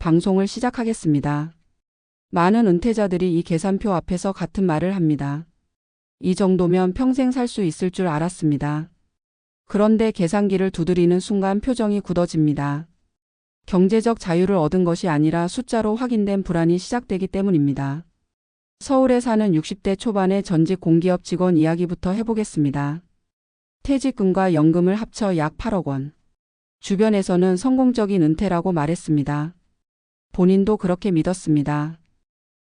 방송을 시작하겠습니다. 많은 은퇴자들이 이 계산표 앞에서 같은 말을 합니다. 이 정도면 평생 살 수 있을 줄 알았습니다. 그런데 계산기를 두드리는 순간 표정이 굳어집니다. 경제적 자유를 얻은 것이 아니라 숫자로 확인된 불안이 시작되기 때문입니다. 서울에 사는 60대 초반의 전직 공기업 직원 이야기부터 해보겠습니다. 퇴직금과 연금을 합쳐 약 8억 원. 주변에서는 성공적인 은퇴라고 말했습니다. 본인도 그렇게 믿었습니다.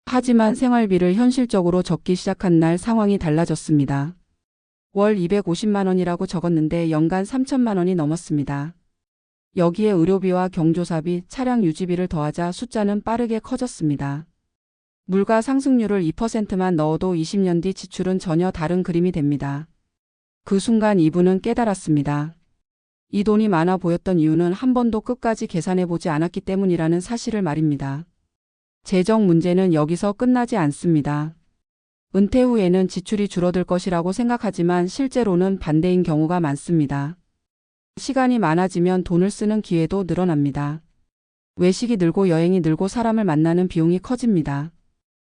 하지만 생활비를 현실적으로 적기 시작한 날 상황이 달라졌습니다. 월 250만 원이라고 적었는데 연간 3천만 원이 넘었습니다. 여기에 의료비와 경조사비, 차량 유지비를 더하자 숫자는 빠르게 커졌습니다. 물가 상승률을 2%만 넣어도 20년 뒤 지출은 전혀 다른 그림이 됩니다. 그 순간 이분은 깨달았습니다. 이 돈이 많아 보였던 이유는 한 번도 끝까지 계산해보지 않았기 때문이라는 사실을 말입니다. 재정 문제는 여기서 끝나지 않습니다. 은퇴 후에는 지출이 줄어들 것이라고 생각하지만 실제로는 반대인 경우가 많습니다. 시간이 많아지면 돈을 쓰는 기회도 늘어납니다. 외식이 늘고 여행이 늘고 사람을 만나는 비용이 커집니다.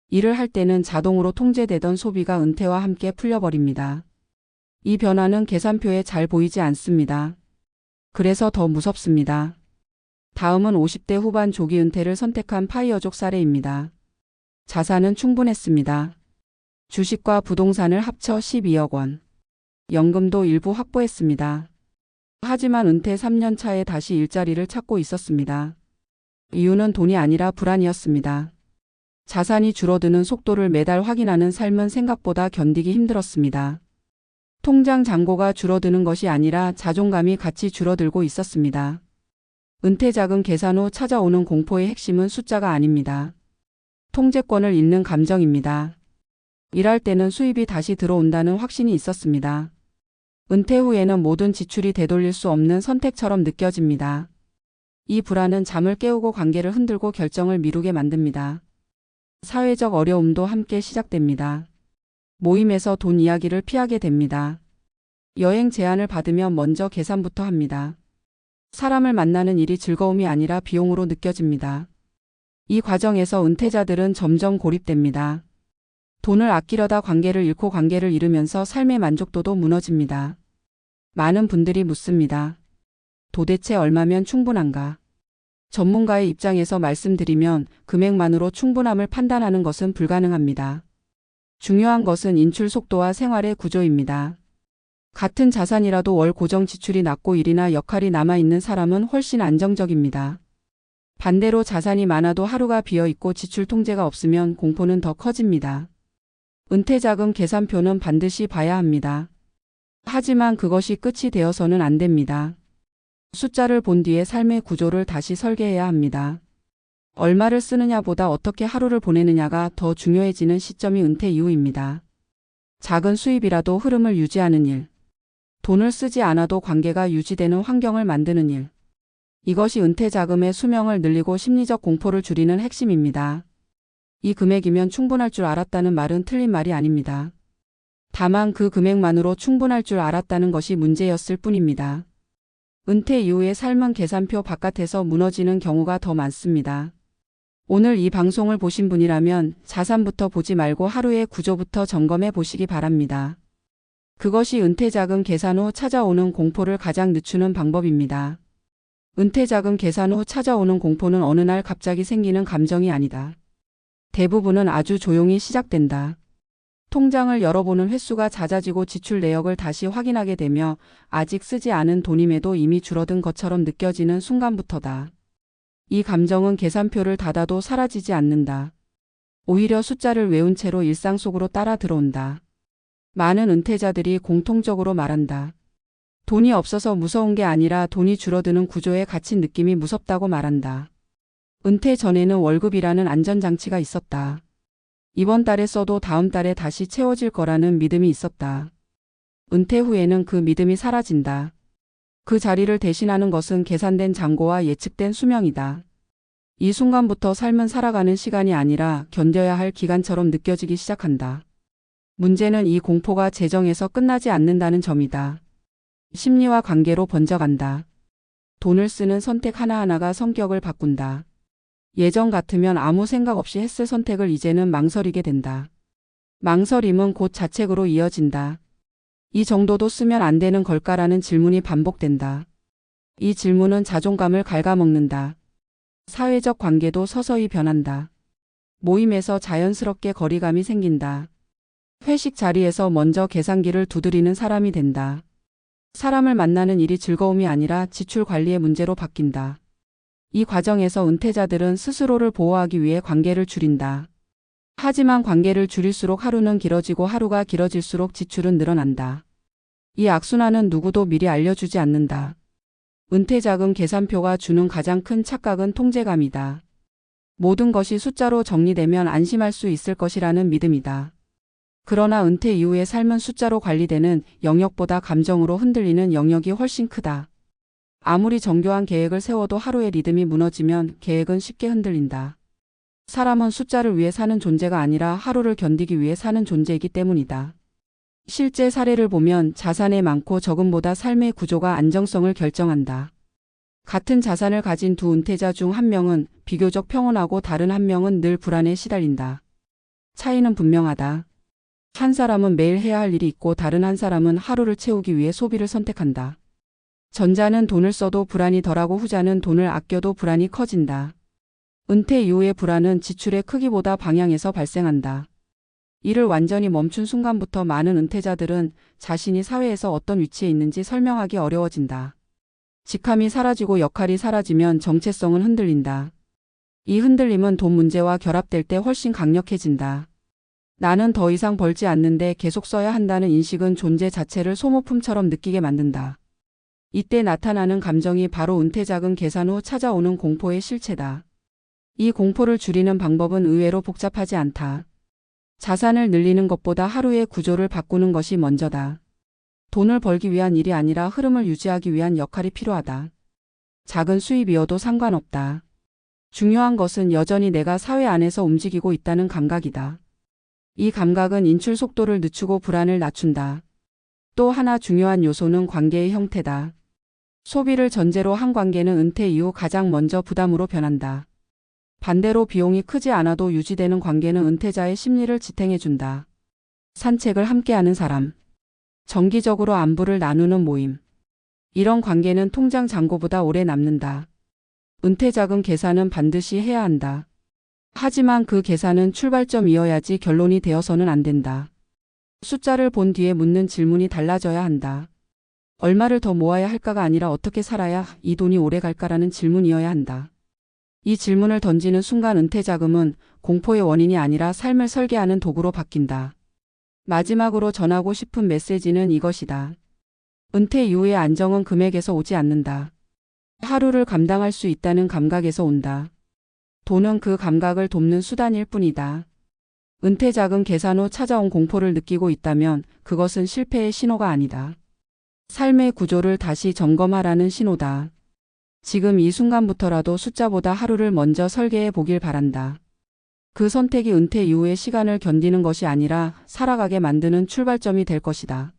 일을 할 때는 자동으로 통제되던 소비가 은퇴와 함께 풀려버립니다. 이 변화는 계산표에 잘 보이지 않습니다. 그래서 더 무섭습니다. 다음은 50대 후반 조기 은퇴를 선택한 파이어족 사례입니다. 자산은 충분했습니다. 주식과 부동산을 합쳐 12억 원. 연금도 일부 확보했습니다. 하지만 은퇴 3년 차에 다시 일자리를 찾고 있었습니다. 이유는 돈이 아니라 불안이었습니다. 자산이 줄어드는 속도를 매달 확인하는 삶은 생각보다 견디기 힘들었습니다. 통장 잔고가 줄어드는 것이 아니라 자존감이 같이 줄어들고 있었습니다. 은퇴자금 계산 후 찾아오는 공포의 핵심은 숫자가 아닙니다. 통제권을 잃는 감정입니다. 일할 때는 수입이 다시 들어온다는 확신이 있었습니다. 은퇴 후에는 모든 지출이 되돌릴 수 없는 선택처럼 느껴집니다. 이 불안은 잠을 깨우고 관계를 흔들고 결정을 미루게 만듭니다. 사회적 어려움도 함께 시작됩니다. 모임에서 돈 이야기를 피하게 됩니다. 여행 제안을 받으면 먼저 계산부터 합니다. 사람을 만나는 일이 즐거움이 아니라 비용으로 느껴집니다. 이 과정에서 은퇴자들은 점점 고립됩니다. 돈을 아끼려다 관계를 잃고 관계를 잃으면서 삶의 만족도도 무너집니다. 많은 분들이 묻습니다. 도대체 얼마면 충분한가? 전문가의 입장에서 말씀드리면 금액만으로 충분함을 판단하는 것은 불가능합니다. 중요한 것은 인출 속도와 생활의 구조입니다. 같은 자산이라도 월 고정 지출이 낮고 일이나 역할이 남아있는 사람은 훨씬 안정적입니다. 반대로 자산이 많아도 하루가 비어있고 지출 통제가 없으면 공포는 더 커집니다. 은퇴자금 계산표는 반드시 봐야 합니다. 하지만 그것이 끝이 되어서는 안 됩니다. 숫자를 본 뒤에 삶의 구조를 다시 설계해야 합니다. 얼마를 쓰느냐보다 어떻게 하루를 보내느냐가 더 중요해지는 시점이 은퇴 이후입니다. 작은 수입이라도 흐름을 유지하는 일. 돈을 쓰지 않아도 관계가 유지되는 환경을 만드는 일. 이것이 은퇴 자금의 수명을 늘리고 심리적 공포를 줄이는 핵심입니다. 이 금액이면 충분할 줄 알았다는 말은 틀린 말이 아닙니다. 다만 그 금액만으로 충분할 줄 알았다는 것이 문제였을 뿐입니다. 은퇴 이후의 삶은 계산표 바깥에서 무너지는 경우가 더 많습니다. 오늘 이 방송을 보신 분이라면 자산부터 보지 말고 하루의 구조부터 점검해 보시기 바랍니다. 그것이 은퇴자금 계산 후 찾아오는 공포를 가장 늦추는 방법입니다. 은퇴자금 계산 후 찾아오는 공포는 어느 날 갑자기 생기는 감정이 아니다. 대부분은 아주 조용히 시작된다. 통장을 열어보는 횟수가 잦아지고 지출 내역을 다시 확인하게 되며 아직 쓰지 않은 돈임에도 이미 줄어든 것처럼 느껴지는 순간부터다. 이 감정은 계산표를 닫아도 사라지지 않는다. 오히려 숫자를 외운 채로 일상 속으로 따라 들어온다. 많은 은퇴자들이 공통적으로 말한다. 돈이 없어서 무서운 게 아니라 돈이 줄어드는 구조에 갇힌 느낌이 무섭다고 말한다. 은퇴 전에는 월급이라는 안전장치가 있었다. 이번 달에 써도 다음 달에 다시 채워질 거라는 믿음이 있었다. 은퇴 후에는 그 믿음이 사라진다. 그 자리를 대신하는 것은 계산된 잔고와 예측된 수명이다. 이 순간부터 삶은 살아가는 시간이 아니라 견뎌야 할 기간처럼 느껴지기 시작한다. 문제는 이 공포가 재정에서 끝나지 않는다는 점이다. 심리와 관계로 번져간다. 돈을 쓰는 선택 하나하나가 성격을 바꾼다. 예전 같으면 아무 생각 없이 했을 선택을 이제는 망설이게 된다. 망설임은 곧 자책으로 이어진다. 이 정도도 쓰면 안 되는 걸까라는 질문이 반복된다. 이 질문은 자존감을 갉아먹는다. 사회적 관계도 서서히 변한다. 모임에서 자연스럽게 거리감이 생긴다. 회식 자리에서 먼저 계산기를 두드리는 사람이 된다. 사람을 만나는 일이 즐거움이 아니라 지출 관리의 문제로 바뀐다. 이 과정에서 은퇴자들은 스스로를 보호하기 위해 관계를 줄인다. 하지만 관계를 줄일수록 하루는 길어지고 하루가 길어질수록 지출은 늘어난다. 이 악순환은 누구도 미리 알려주지 않는다. 은퇴자금 계산표가 주는 가장 큰 착각은 통제감이다. 모든 것이 숫자로 정리되면 안심할 수 있을 것이라는 믿음이다. 그러나 은퇴 이후의 삶은 숫자로 관리되는 영역보다 감정으로 흔들리는 영역이 훨씬 크다. 아무리 정교한 계획을 세워도 하루의 리듬이 무너지면 계획은 쉽게 흔들린다. 사람은 숫자를 위해 사는 존재가 아니라 하루를 견디기 위해 사는 존재이기 때문이다. 실제 사례를 보면 자산의 많고 적음보다 삶의 구조가 안정성을 결정한다. 같은 자산을 가진 두 은퇴자 중 한 명은 비교적 평온하고 다른 한 명은 늘 불안에 시달린다. 차이는 분명하다. 한 사람은 매일 해야 할 일이 있고 다른 한 사람은 하루를 채우기 위해 소비를 선택한다. 전자는 돈을 써도 불안이 덜하고 후자는 돈을 아껴도 불안이 커진다. 은퇴 이후의 불안은 지출의 크기보다 방향에서 발생한다. 이를 완전히 멈춘 순간부터 많은 은퇴자들은 자신이 사회에서 어떤 위치에 있는지 설명하기 어려워진다. 직함이 사라지고 역할이 사라지면 정체성은 흔들린다. 이 흔들림은 돈 문제와 결합될 때 훨씬 강력해진다. 나는 더 이상 벌지 않는데 계속 써야 한다는 인식은 존재 자체를 소모품처럼 느끼게 만든다. 이때 나타나는 감정이 바로 은퇴자금 계산 후 찾아오는 공포의 실체다. 이 공포를 줄이는 방법은 의외로 복잡하지 않다. 자산을 늘리는 것보다 하루의 구조를 바꾸는 것이 먼저다. 돈을 벌기 위한 일이 아니라 흐름을 유지하기 위한 역할이 필요하다. 작은 수입이어도 상관없다. 중요한 것은 여전히 내가 사회 안에서 움직이고 있다는 감각이다. 이 감각은 인출 속도를 늦추고 불안을 낮춘다. 또 하나 중요한 요소는 관계의 형태다. 소비를 전제로 한 관계는 은퇴 이후 가장 먼저 부담으로 변한다. 반대로 비용이 크지 않아도 유지되는 관계는 은퇴자의 심리를 지탱해준다. 산책을 함께하는 사람. 정기적으로 안부를 나누는 모임. 이런 관계는 통장 잔고보다 오래 남는다. 은퇴자금 계산은 반드시 해야 한다. 하지만 그 계산은 출발점이어야지 결론이 되어서는 안 된다. 숫자를 본 뒤에 묻는 질문이 달라져야 한다. 얼마를 더 모아야 할까가 아니라 어떻게 살아야 이 돈이 오래 갈까라는 질문이어야 한다. 이 질문을 던지는 순간 은퇴자금은 공포의 원인이 아니라 삶을 설계하는 도구로 바뀐다. 마지막으로 전하고 싶은 메시지는 이것이다. 은퇴 이후의 안정은 금액에서 오지 않는다. 하루를 감당할 수 있다는 감각에서 온다. 돈은 그 감각을 돕는 수단일 뿐이다. 은퇴자금 계산 후 찾아온 공포를 느끼고 있다면 그것은 실패의 신호가 아니다. 삶의 구조를 다시 점검하라는 신호다. 지금 이 순간부터라도 숫자보다 하루를 먼저 설계해 보길 바란다. 그 선택이 은퇴 이후의 시간을 견디는 것이 아니라 살아가게 만드는 출발점이 될 것이다.